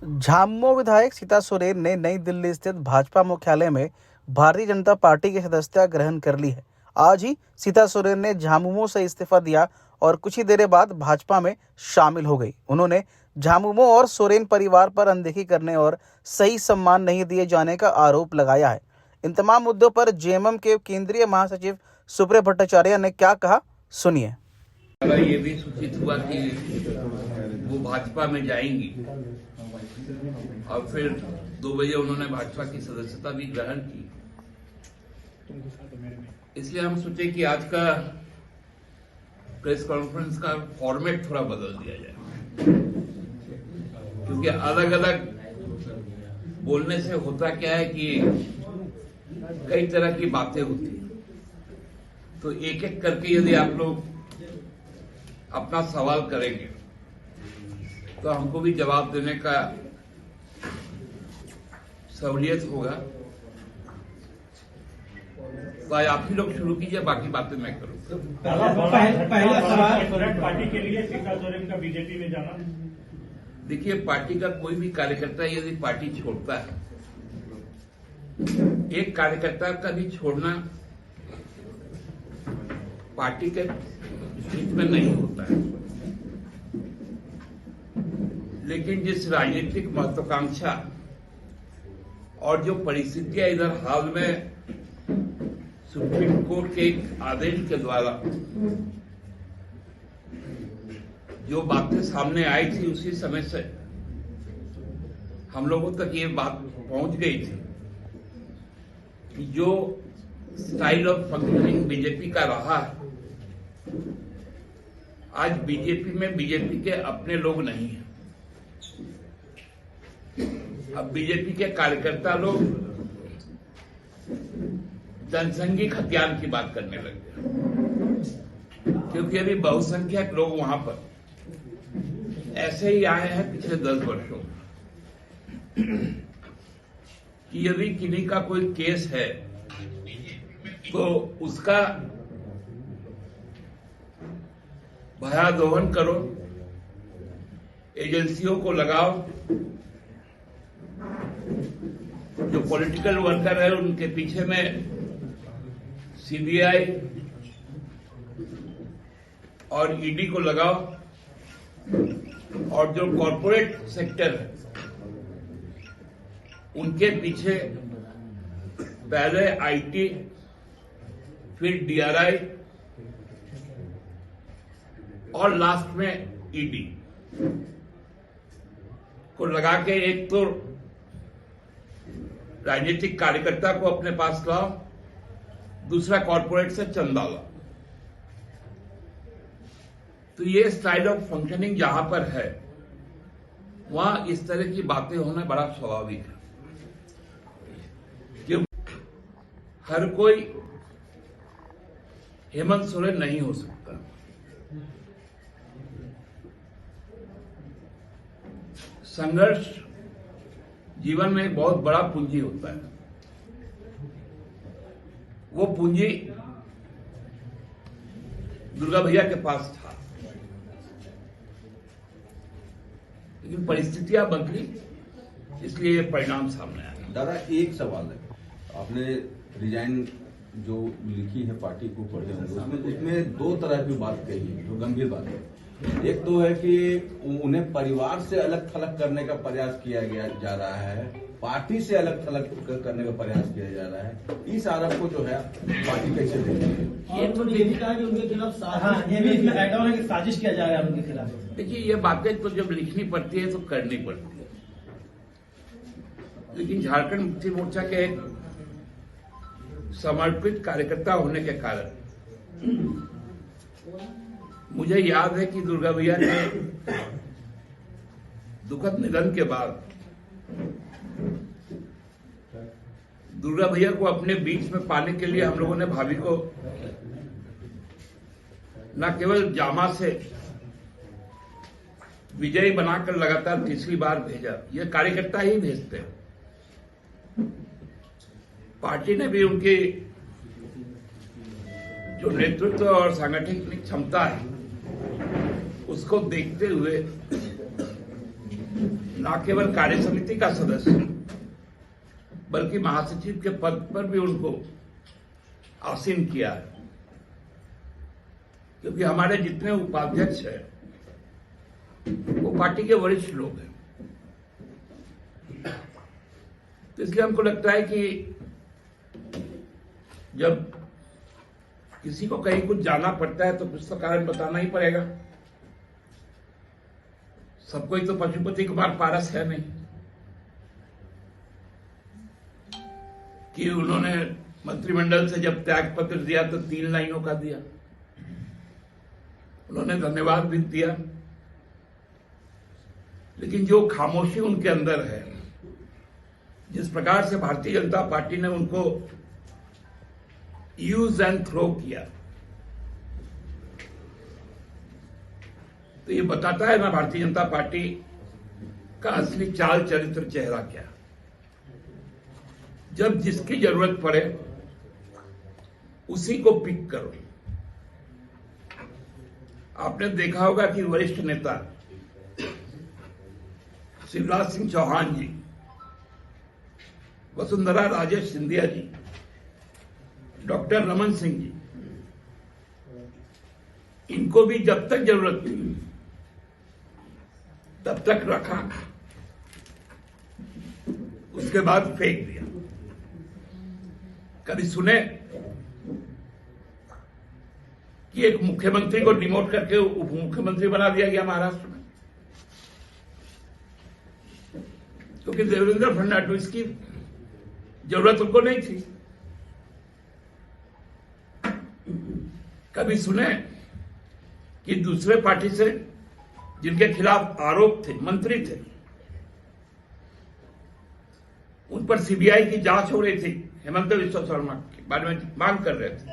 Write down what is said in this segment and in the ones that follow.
झामुमो विधायक सीता सोरेन ने नई दिल्ली स्थित भाजपा मुख्यालय में भारतीय जनता पार्टी की सदस्यता ग्रहण कर ली है। आज ही सीता सोरेन ने झामुमो से इस्तीफा दिया और कुछ ही देर बाद भाजपा में शामिल हो गई। उन्होंने झामुमो और सोरेन परिवार पर अनदेखी करने और सही सम्मान नहीं दिए जाने का आरोप लगाया है। इन तमाम मुद्दों पर जेएमएम के केंद्रीय महासचिव सुब्रत भट्टाचार्य ने क्या कहा, सुनिए। ये भी सूचित हुआ कि वो भाजपा में जाएंगी और फिर 2 बजे उन्होंने भाजपा की सदस्यता भी ग्रहण की। इसलिए हम सोचे कि आज का प्रेस कॉन्फ्रेंस का फॉर्मेट थोड़ा बदल दिया जाए, क्योंकि अलग अलग बोलने से होता क्या है कि कई तरह की बातें होती हैं। तो एक एक करके यदि आप लोग अपना सवाल करेंगे तो हमको भी जवाब देने का सहूलियत होगा। तो आज आप ही लोग शुरू कीजिए, बाकी बातें मैं करूंगा। पहला सवाल पार्टी के लिए सीता सोरेन का बीजेपी में जाना। देखिए, पार्टी का कोई भी कार्यकर्ता यदि पार्टी छोड़ता है, एक कार्यकर्ता का भी छोड़ना पार्टी के हित में नहीं होता है। लेकिन जिस राजनीतिक महत्वाकांक्षा और जो परिस्थितियां इधर हाल में सुप्रीम कोर्ट के एक आदेश के द्वारा जो बातें सामने आई थी, उसी समय से हम लोगों तक ये बात पहुंच गई थी कि जो स्टाइल ऑफ फंक्शनिंग बीजेपी का रहा है, आज बीजेपी में बीजेपी के अपने लोग नहीं हैं। अब बीजेपी के कार्यकर्ता लोग जनसंघी खतियान की बात करने लगे, क्योंकि अभी बहुसंख्यक लोग वहां पर ऐसे ही आए हैं पिछले 10 वर्षों में कि यदि किन्हीं का कोई केस है तो उसका भयादोहन करो, एजेंसियों को लगाओ, जो पॉलिटिकल वर्कर है उनके पीछे में सीबीआई और ईडी को लगाओ, और जो कॉर्पोरेट सेक्टर है उनके पीछे पहले आईटी, फिर डीआरआई और लास्ट में ईडी को लगा के एक तो राजनीतिक कार्यकर्ता को अपने पास लाओ, दूसरा कॉर्पोरेट से चंदा लाओ। तो ये स्टाइल ऑफ फंक्शनिंग जहां पर है, वहां इस तरह की बातें होना बड़ा स्वाभाविक है। क्योंकि हर कोई हेमंत सोरेन नहीं हो सकता। संघर्ष जीवन में एक बहुत बड़ा पूंजी होता है। वो पूंजी दुर्गा भैया के पास था, लेकिन परिस्थितियां बदली, इसलिए ये परिणाम सामने आया। दादा, एक सवाल है, आपने रिजाइन जो लिखी है पार्टी को पढ़े होंगे, उसमें 2 तरह की बात कही है जो गंभीर बात है। एक तो है कि उन्हें परिवार से अलग थलग करने का प्रयास किया जा रहा है, पार्टी से अलग थलग करने का प्रयास किया जा रहा है। इस आरोप को जो है पार्टी कैसे देखती है? ये तो भी कहा कि उनके खिलाफ ये भी इसमें ऐड ऑन है कि साजिश किया जा रहा है उनके खिलाफ। देखिए, ये बातें तो जब लिखनी पड़ती है तो करनी पड़ती है, लेकिन झारखंड मुक्ति मोर्चा के एक समर्पित कार्यकर्ता होने के कारण मुझे याद है कि दुर्गा भैया के दुखद निधन के बाद दुर्गा भैया को अपने बीच में पाने के लिए हम लोगों ने भाभी को न केवल जामा से विजयी बनाकर लगातार 3री बार भेजा, ये कार्यकर्ता ही भेजते हैं। पार्टी ने भी उनकी जो नेतृत्व और सांगठनिक क्षमता है उसको देखते हुए न केवल कार्य समिति का सदस्य बल्कि महासचिव के पद पर भी उनको आसीन किया है, क्योंकि हमारे जितने उपाध्यक्ष हैं वो पार्टी के वरिष्ठ लोग हैं। तो इसलिए हमको लगता है कि जब किसी को कहीं कुछ जाना पड़ता है तो कुछ तो कारण बताना ही पड़ेगा। सबको ही तो पशुपति कुमार पारस है नहीं कि उन्होंने मंत्रिमंडल से जब त्याग पत्र दिया तो 3 लाइनों का दिया। उन्होंने धन्यवाद भी दिया, लेकिन जो खामोशी उनके अंदर है, जिस प्रकार से भारतीय जनता पार्टी ने उनको यूज एंड थ्रो किया, तो ये बताता है ना भारतीय जनता पार्टी का असली चाल चरित्र चेहरा क्या। जब जिसकी जरूरत पड़े उसी को पिक करो। आपने देखा होगा कि वरिष्ठ नेता शिवराज सिंह चौहान जी, वसुंधरा राजे सिंधिया जी, डॉक्टर रमन सिंह जी, इनको भी जब तक जरूरत थी तब तक रखा, उसके बाद फेंक दिया। कभी सुने कि एक मुख्यमंत्री को डिमोट करके उप मुख्यमंत्री बना दिया गया महाराष्ट्र में? क्योंकि देवेंद्र फडणवीस की जरूरत उनको नहीं थी। कभी सुने कि दूसरे पार्टी से जिनके खिलाफ आरोप थे, मंत्री थे, उन पर सीबीआई की जांच हो रही थी, हेमंत बिस्वा शर्मा के बारे में मांग कर रहे थे,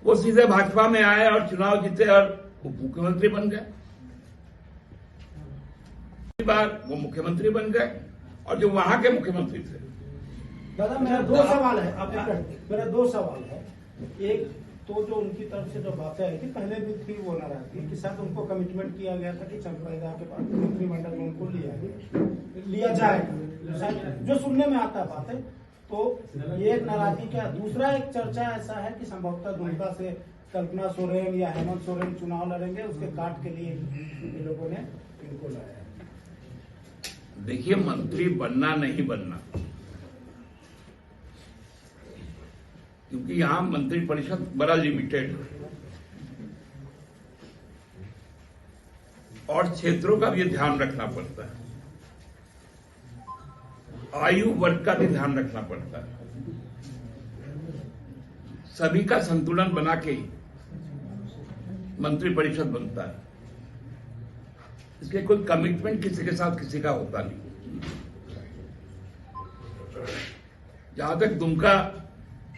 वो सीधे भाजपा में आए और चुनाव जीते और उप मुख्यमंत्री बन गए। बार वो मुख्यमंत्री बन गए और जो वहां के मुख्यमंत्री थे। दादा मेरा 2 सवाल है, मेरा 2 सवाल है। एक तो जो उनकी तरफ से जो बातें आई थी, पहले भी थी वो नाराजगी कि शायद उनको कमिटमेंट किया गया था कि चंपैदा के पास मंत्रिमंडल में उनको लिया जाएगा, शायद जो सुनने में आता है बातें, तो ये एक नाराजगी क्या। दूसरा एक चर्चा ऐसा है कि संभवतः दुमका से कल्पना सोरेन या हेमंत सोरेन चुनाव लड़ेंगे, उसके काट के लिए इन लोगों ने इनको लाया। देखिए, मंत्री बनना नहीं बनना, क्योंकि यहां मंत्रिपरिषद बड़ा लिमिटेड है और क्षेत्रों का भी ध्यान रखना पड़ता है, आयु वर्ग का भी ध्यान रखना पड़ता है, सभी का संतुलन बना के ही मंत्रिपरिषद बनता है। इसलिए कोई कमिटमेंट किसी के साथ किसी का होता नहीं। जहां तक दुमका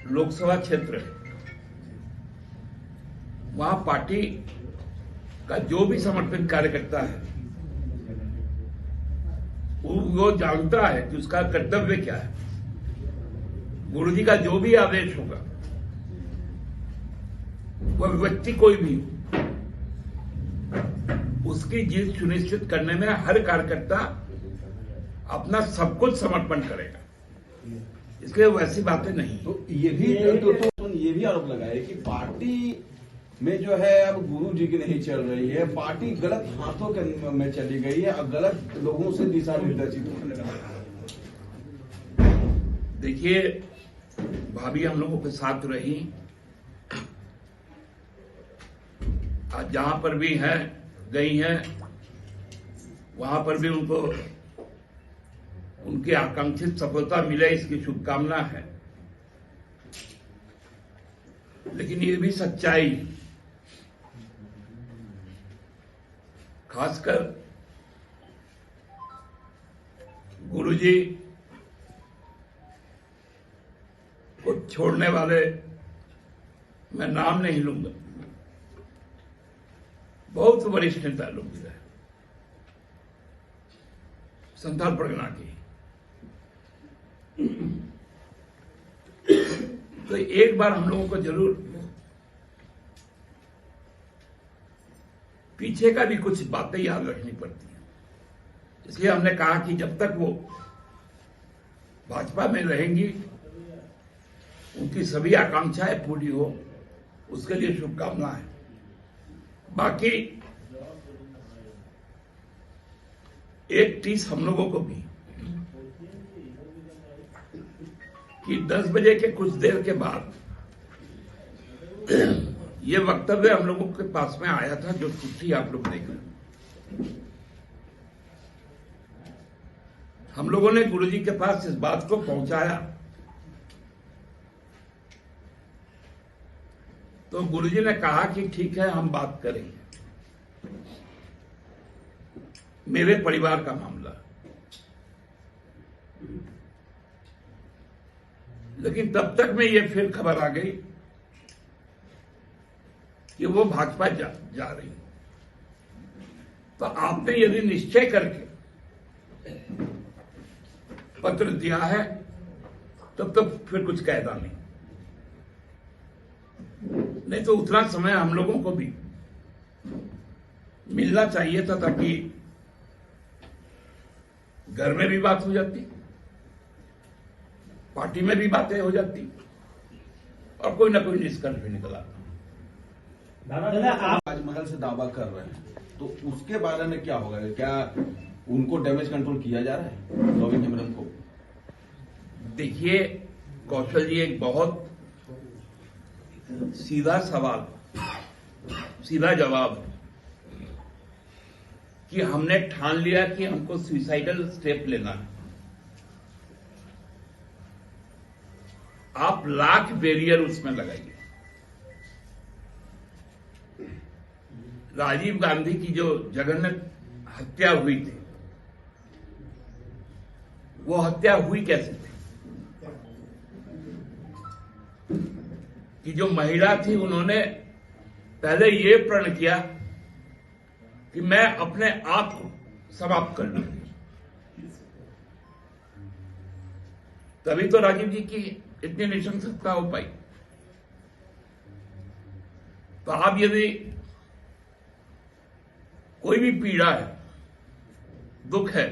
लोकसभा क्षेत्र है, वहां पार्टी का जो भी समर्पित कार्यकर्ता है वो जानता है कि उसका कर्तव्य क्या है। गुरुजी का जो भी आदेश होगा, वह व्यक्ति कोई भी हो, उसकी जीत सुनिश्चित करने में हर कार्यकर्ता अपना सब कुछ समर्पण करेगा। इसलिए वैसी बातें नहीं। तो ये भी ये भी आरोप लगा है कि पार्टी में जो है अब गुरु जी की नहीं चल रही है, पार्टी गलत हाथों के में चली गई है और गलत लोगों से दिशा निर्देशित होने लगा है। देखिए, भाभी हम लोगों के साथ रही, आज जहां पर भी हैं गई हैं, वहां पर भी उनको उनकी आकांक्षित सफलता मिले इसकी शुभकामना है। लेकिन ये भी सच्चाई, खासकर गुरुजी को छोड़ने वाले, मैं नाम नहीं लूंगा, बहुत वरिष्ठ नेता लोग भी रहे संथाल परगना की। तो एक बार हम लोगों को जरूर पीछे का भी कुछ बातें याद रखनी पड़ती हैं। इसलिए हमने कहा कि जब तक वो भाजपा में रहेंगी, उनकी सभी आकांक्षाएं पूरी हो, उसके लिए शुभकामनाएं। बाकी एक टीस हम लोगों को भी कि 10 बजे के कुछ देर के बाद ये वक्तव्य हम लोगों के पास में आया था, जो चिट्ठी आप लोग देख रहे हैं। हम लोगों ने गुरुजी के पास इस बात को पहुंचाया, तो गुरुजी ने कहा कि ठीक है, हम बात करेंगे। मेरे परिवार का मामला, लेकिन तब तक में ये फिर खबर आ गई कि वो भाजपा जा रही। तो आपने यदि निश्चय करके पत्र दिया है, तब तो फिर कुछ कहना नहीं तो उतना समय हम लोगों को भी मिलना चाहिए था, ताकि घर में भी बात हो जाती, पार्टी में भी बातें हो जाती और कोई ना कोई निष्कर्ष भी निकल आता। दादा आप ताजमहल से दावा कर रहे हैं, तो उसके बारे में क्या होगा? क्या उनको डैमेज कंट्रोल किया जा रहा है रॉबिन हेम्ब्रम को? देखिए कौशल जी, एक बहुत सीधा सवाल, सीधा जवाब कि हमने ठान लिया कि हमको सुसाइडल स्टेप लेना है। आप लाख बैरियर उसमें लगाइए। राजीव गांधी की जो जघन्य हत्या हुई थी, वो हत्या हुई कैसे थी? कि जो महिला थी, उन्होंने पहले ये प्रण किया कि मैं अपने आप को समाप्त कर लूंगी। तभी तो राजीव जी की इतनी नृशंसता हो पाई। तो आप यदि कोई भी पीड़ा है, दुख है,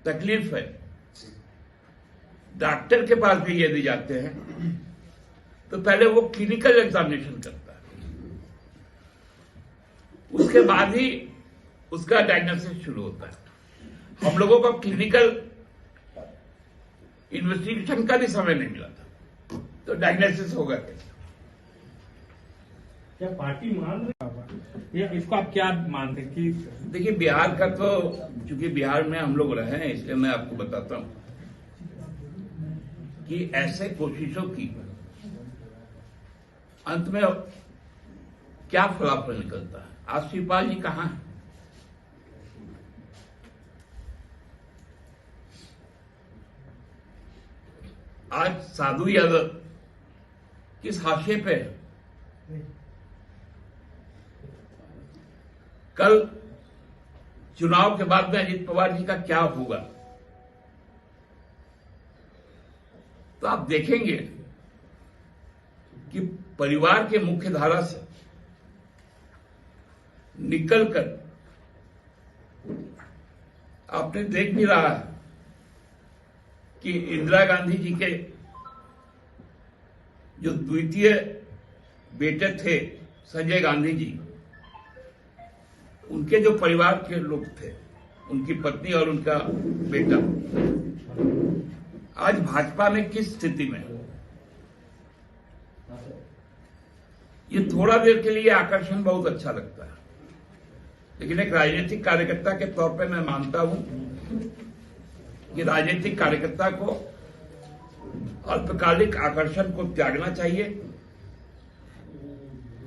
तकलीफ है, डॉक्टर के पास भी यदि जाते हैं तो पहले वो क्लिनिकल एग्जामिनेशन करता है, उसके बाद ही उसका डायग्नोसिस शुरू होता है। हम लोगों को क्लिनिकल इन्वेस्टिगेशन का भी समय नहीं मिला था, तो डायग्नोसिस होगा कैसे? क्या पार्टी मान ये इसको आप क्या मानते हैं कि देखिए, बिहार का तो, चूंकि बिहार में हम लोग रहे हैं, इसलिए मैं आपको बताता हूं कि ऐसे कोशिशों की अंत में क्या फलाफल निकलता है। आज शिवपाल जी कहां हैं? आज साधु यादव किस हाशिए पे है? कल चुनाव के बाद में अजीत पवार जी का क्या होगा, तो आप देखेंगे कि परिवार के मुख्य धारा से निकलकर आपने देख भी रहा है कि इंदिरा गांधी जी के जो द्वितीय बेटे थे संजय गांधी जी, उनके जो परिवार के लोग थे, उनकी पत्नी और उनका बेटा आज भाजपा में किस स्थिति में है। ये थोड़ा देर के लिए आकर्षण बहुत अच्छा लगता है, लेकिन एक राजनीतिक कार्यकर्ता के तौर पे मैं मानता हूं कि राजनीतिक कार्यकर्ता को अल्पकालिक आकर्षण को त्यागना चाहिए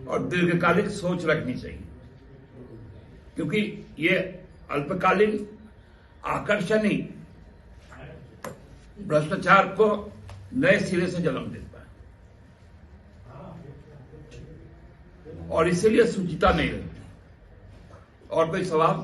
और दीर्घकालिक सोच रखनी चाहिए, क्योंकि ये अल्पकालीन आकर्षण ही भ्रष्टाचार को नए सिरे से जन्म देता है और इसीलिए सुचिता नहीं रहती। और कोई सवाल?